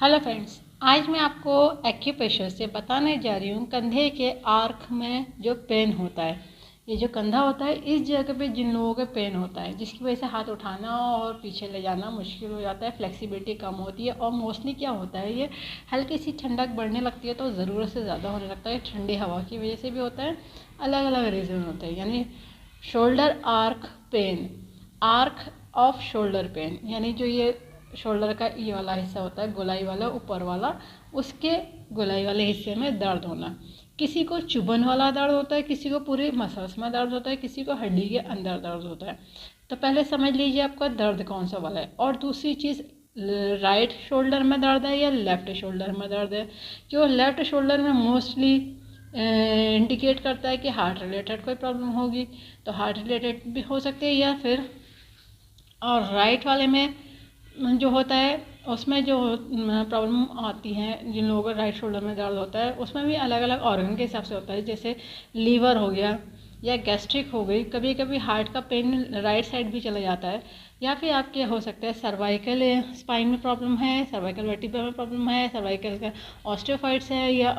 Hello friends, आज मैं आपको एक्यूप्रेशर से बताने जा रही हूँ कंधे के आर्क में जो पेन होता है। ये जो कंधा होता है, इस जगह पे जिन लोगों के पेन होता है, जिसकी वजह से हाथ उठाना और पीछे ले जाना मुश्किल हो जाता है, फ्लेक्सिबिलिटी कम होती है और मोस्टली क्या होता है, ये हल्की सी ठंडक बढ़ने लगती है तो ज़रूरत से ज़्यादा होने लगता है। ठंडी हवा की वजह से भी होता है, अलग अलग रीज़न होते हैं। यानी shoulder arc pain, arc of shoulder pain, यानी जो ये शोल्डर का ये वाला हिस्सा होता है, गोलाई वाला ऊपर वाला, उसके गोलाई वाले हिस्से में दर्द होना। किसी को चुभन वाला दर्द होता है, किसी को पूरे मसल्स में दर्द होता है, किसी को हड्डी के अंदर दर्द होता है। तो पहले समझ लीजिए आपका दर्द कौन सा वाला है। और दूसरी चीज़, राइट शोल्डर में दर्द है या लेफ़्ट शोल्डर में दर्द है। जो लेफ़्ट शोल्डर में मोस्टली इंडिकेट करता है कि हार्ट रिलेटेड कोई प्रॉब्लम होगी, तो हार्ट रिलेटेड भी हो सकती है। या फिर और राइट वाले में जो होता है, उसमें जो प्रॉब्लम आती है, जिन लोगों को राइट शोल्डर में दर्द होता है, उसमें भी अलग अलग ऑर्गन के हिसाब से होता है। जैसे लीवर हो गया या गैस्ट्रिक हो गई, कभी कभी हार्ट का पेन राइट साइड भी चला जाता है। या फिर आपके हो सकता है सर्वाइकल स्पाइन में प्रॉब्लम है, सर्वाइकल वर्टिब्रा में प्रॉब्लम है, सर्वाइकल का ऑस्टियोफाइट्स है, या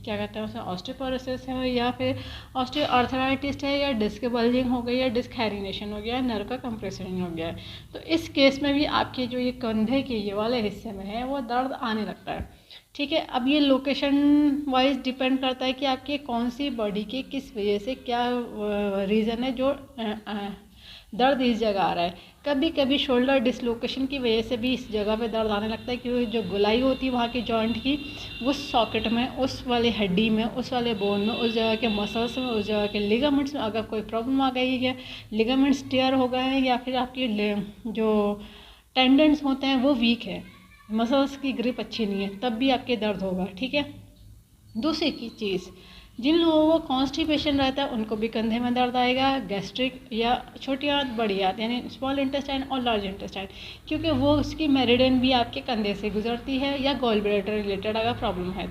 क्या कहते हैं उसे, ऑस्टियोपोरोसिस है, या फिर ऑस्टियोआर्थराइटिस है, या डिस्क बल्जिंग हो गई, या डिस्क हेरिनेशन हो गया, नर्व का कंप्रेशन हो गया है। तो इस केस में भी आपके जो ये कंधे के ये वाले हिस्से में है वो दर्द आने लगता है। ठीक है, अब ये लोकेशन वाइज डिपेंड करता है कि आपके कौन सी बॉडी के किस वजह से क्या रीज़न है जो दर्द इस जगह आ रहा है। कभी कभी शोल्डर डिसलोकेशन की वजह से भी इस जगह पे दर्द आने लगता है, क्योंकि जो गोलाई होती है वहाँ की जॉइंट की, उस सॉकेट में, उस वाले हड्डी में, उस वाले बोन में, उस जगह के मसल्स में, उस जगह के लिगामेंट्स में अगर कोई प्रॉब्लम आ गई है, लिगामेंट्स टेयर हो गए हैं, या फिर आपकी जो टेंडेंस होते हैं वो वीक है, मसल्स की ग्रिप अच्छी नहीं है, तब भी आपके दर्द होगा। ठीक है। दूसरी की चीज़, जिन लोगों को कॉन्स्टिपेशन रहता है उनको भी कंधे में दर्द आएगा, गैस्ट्रिक या छोटी आंत बड़ी आंत, यानी स्मॉल इंटेस्टाइन और लार्ज इंटेस्टाइन, क्योंकि वो उसकी मेरिडियन भी आपके कंधे से गुजरती है, या गॉल ब्लैडर रिलेटेड अगर प्रॉब्लम है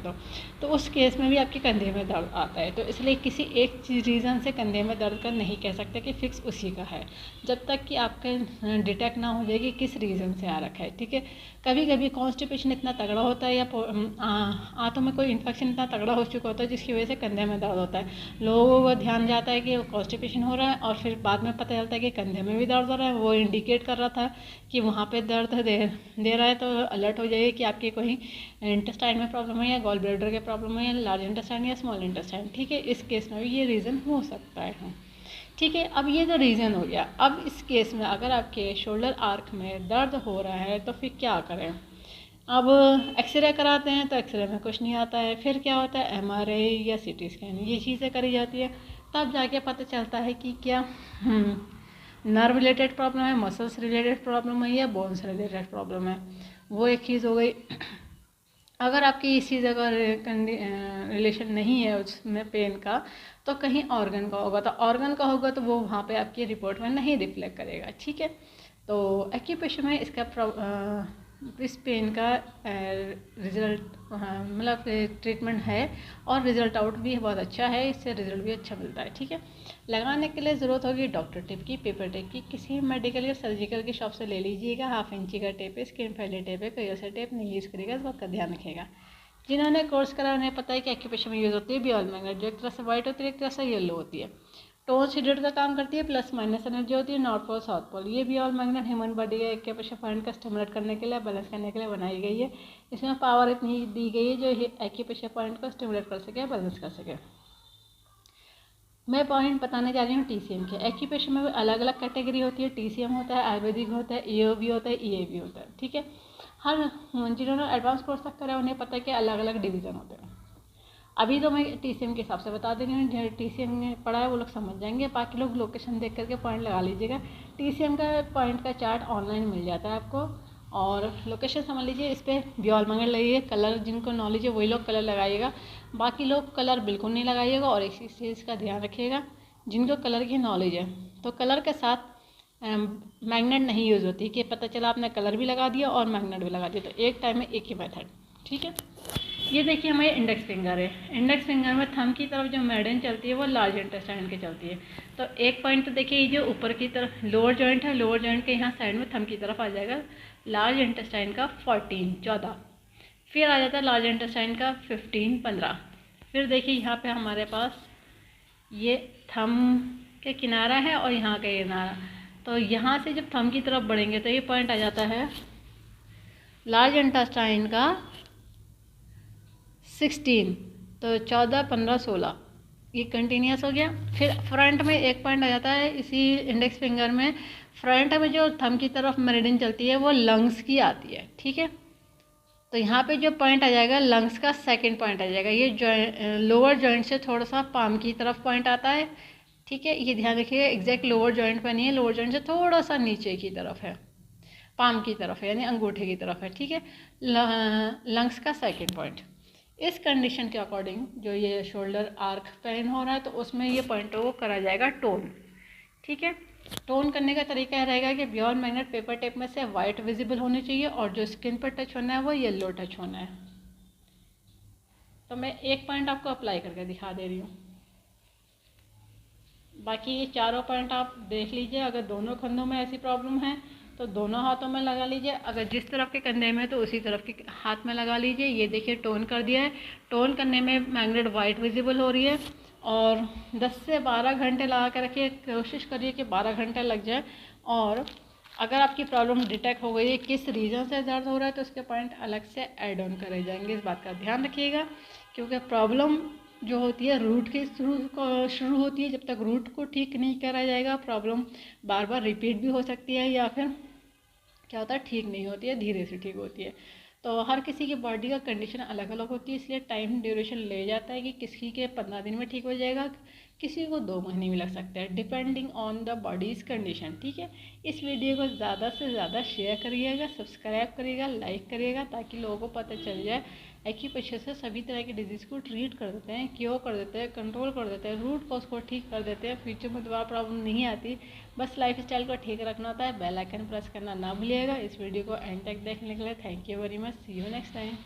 तो उस केस में भी आपके कंधे में दर्द आता है। तो इसलिए किसी एक रीज़न से कंधे में दर्द का नहीं कह सकते कि फिक्स उसी का है, जब तक कि आपका डिटेक्ट ना हो जाए कि किस रीज़न से आ रखा है। ठीक है। कभी कभी कॉन्स्टिपेशन इतना तगड़ा होता है, या आंतों में कोई इन्फेक्शन इतना तगड़ा हो चुका होता है जिसकी वजह से कंधे में दर्द होता है। लोगों को ध्यान जाता है कि कॉन्स्टिपेशन हो रहा है, और फिर बाद में पता चलता है कि कंधे में भी दर्द हो रहा है। वो इंडिकेट कर रहा था कि वहाँ पे दर्द दे रहा है, तो अलर्ट हो जाइए कि आपकी कोई इंटेस्टाइन में प्रॉब्लम है, या गॉल ब्लैडर के प्रॉब्लम है, या लार्ज इंटेस्टाइन या स्मॉल इंटेस्टाइन। ठीक है, इस केस में भी ये रीज़न हो सकता है। ठीक है, अब ये तो रीज़न हो गया। अब इस केस में अगर आपके शोल्डर आर्क में दर्द हो रहा है तो फिर क्या करें। अब एक्सरे कराते हैं तो एक्सरे में कुछ नहीं आता है, फिर क्या होता है, एमआरआई या सीटी स्कैन, ये चीज़ें करी जाती है। तब जाके पता चलता है कि क्या नर्व रिलेटेड प्रॉब्लम है, मसल्स रिलेटेड प्रॉब्लम है, या बोन्स रिलेटेड प्रॉब्लम है। वो एक चीज़ हो गई। अगर आपकी इसी जगह रिलेशन नहीं है उसमें पेन का, तो कहीं ऑर्गन का होगा, तो ऑर्गन का होगा तो वो वहाँ पे आपकी रिपोर्ट में नहीं रिफ्लेक्ट करेगा। ठीक है। तो एक्यूप्रेशर में इसका इस पेन का रिज़ल्ट, मतलब ट्रीटमेंट है, और रिज़ल्ट आउट भी बहुत अच्छा है, इससे रिज़ल्ट भी अच्छा मिलता है। ठीक है। लगाने के लिए ज़रूरत होगी डॉक्टर टेप की, पेपर टेप की, किसी मेडिकल या सर्जिकल की शॉप से ले लीजिएगा। 1/2 इंची का टेप है, स्किन फ्रेंडली टेप है, कोई ऐसा टेप नहीं यूज़ करेगा, इस बात का ध्यान रखिएगा। जिन्होंने कोर्स करा उन्हें पता है कि एक्यूप्रेशर में यूज़ होती है बियॉल मैग्नेट, जो एक तरह से वाइट होती है, एक तरह से येलो होती है। टोन सीडेड का काम करती है, प्लस माइनस एनर्जी होती है, नॉर्थ पोल साउथ पोल। ये बियॉल मैग्नेट ह्यूमन बॉडी के एक्यूप्रेशर पॉइंट का स्टिमुलेट करने के लिए, बैलेंस करने के लिए बनाई गई है। इसमें पावर इतनी दी गई है जो एक्यूप्रेशर पॉइंट को स्टिमुलेट कर सके, बैलेंस कर सके। मैं पॉइंट बताने जा रही हूँ टीसीएम के। एक्यूप्रेशर में अलग अलग कैटेगरी होती है, टीसीएम होता है, आयुर्वेदिक होता है, ईओबी होता है, ईएबी होता है। ठीक है। हर जिन्होंने एडवांस कोर्स तक करा है उन्हें पता है कि अलग अलग डिवीज़न होते हैं। अभी तो मैं टीसीएम के हिसाब से बता दे रही हूँ, जो टीसीएम में पढ़ा है वो लोग समझ जाएंगे, बाकी लोग लोकेशन देख करके पॉइंट लगा लीजिएगा। टीसीएम का पॉइंट का चार्ट ऑनलाइन मिल जाता है आपको, और लोकेशन समझ लीजिए। इस पर बियॉल मैग्नेट लगाइए, कलर जिनको नॉलेज है वही लोग कलर लगाइएगा, बाकी लोग कलर बिल्कुल नहीं लगाइएगा। और इसी चीज़ का ध्यान रखिएगा, जिनको कलर की नॉलेज है, तो कलर के साथ मैग्नेट नहीं यूज़ होती कि पता चला आपने कलर भी लगा दिया और मैग्नेट भी लगा दिया, तो एक टाइम में एक ही मेथड। ठीक है। ये देखिए हमारे इंडेक्स फिंगर है। इंडेक्स फिंगर में थंब की तरफ जो मेडियन चलती है वो लार्ज इंटेस्टाइन की चलती है। तो एक पॉइंट तो देखिए, ये जो ऊपर की तरफ लोअर जॉइंट है, लोअर जॉइंट के यहाँ साइड में थंब की तरफ आ जाएगा लार्ज इंटेस्टाइन का 14। फिर आ जाता है लार्ज इंटेस्टाइन का 15। फिर देखिए यहाँ पे हमारे पास ये थंब के किनारा है और यहाँ का किनारा, तो यहाँ से जब थंब की तरफ बढ़ेंगे तो ये पॉइंट आ जाता है लार्ज इंटेस्टाइन का 16, तो 14, 15, 16 ये कंटिन्यूस हो गया। फिर फ्रंट में एक पॉइंट आ जाता है इसी इंडेक्स फिंगर में, फ्रंट में जो थंब की तरफ मेरिडियन चलती है वो लंग्स की आती है, ठीक है। तो यहाँ पे जो पॉइंट आ जाएगा लंग्स का सेकंड पॉइंट आ जाएगा, ये लोअर जॉइंट से थोड़ा सा पाम की तरफ पॉइंट आता है, ठीक है। ये ध्यान रखिएगा एग्जैक्ट लोअर जॉइंट पर नहीं है, लोअर जॉइंट से थोड़ा सा नीचे की तरफ है, पाम की तरफ है, यानी अंगूठे की तरफ है, ठीक है। लंग्स का सेकंड पॉइंट। इस कंडीशन के अकॉर्डिंग जो ये शोल्डर आर्क पेन हो रहा है तो उसमें ये पॉइंट को करा जाएगा टोन, ठीक है। टोन करने का तरीका रहेगा कि बियॉन्ड मैग्नेट पेपर टेप में से वाइट विजिबल होनी चाहिए और जो स्किन पर टच होना है वो येलो टच होना है। तो मैं एक पॉइंट आपको अप्लाई करके दिखा दे रही हूँ, बाकी ये चारों पॉइंट आप देख लीजिए। अगर दोनों कंधों में ऐसी प्रॉब्लम है तो दोनों हाथों में लगा लीजिए, अगर जिस तरफ के कंधे में तो उसी तरफ के हाथ में लगा लीजिए। ये देखिए टोन कर दिया है। टोन करने में मैग्नेट वाइट विजिबल हो रही है और 10 से 12 घंटे लगा कर रखिए, कोशिश करिए कि 12 घंटे लग जाए। और अगर आपकी प्रॉब्लम डिटेक्ट हो गई है किस रीज़न से दर्द हो रहा है तो उसके पॉइंट अलग से ऐड ऑन करे जाएंगे, इस बात का ध्यान रखिएगा। क्योंकि प्रॉब्लम जो होती है रूट के शुरू होती है, जब तक रूट को ठीक नहीं करा जाएगा प्रॉब्लम बार बार रिपीट भी हो सकती है या फिर क्या होता है ठीक नहीं होती है, धीरे से ठीक होती है। तो हर किसी की बॉडी का कंडीशन अलग अलग होती है, इसलिए टाइम ड्यूरेशन ले जाता है कि किसी के 15 दिन में ठीक हो जाएगा, किसी को 2 महीने भी लग सकता है, depending on the bodies condition, ठीक है। इस वीडियो को ज़्यादा से ज़्यादा शेयर करिएगा, सब्सक्राइब करिएगा, लाइक करिएगा, ताकि लोगों को पता चल जाए एक्यूप्रेशर से सभी तरह की डिजीज़ को ट्रीट कर देते हैं, क्योर कर देते हैं, कंट्रोल कर देते हैं, रूट कॉज को ठीक कर देते हैं, फ्यूचर में दोबारा प्रॉब्लम नहीं आती। बस लाइफ स्टाइल को ठीक रखना होता है। बेल आइकन प्रेस करना ना भूलिएगा। इस वीडियो को एंड तक देखने के लिए thank you very much. See you next time.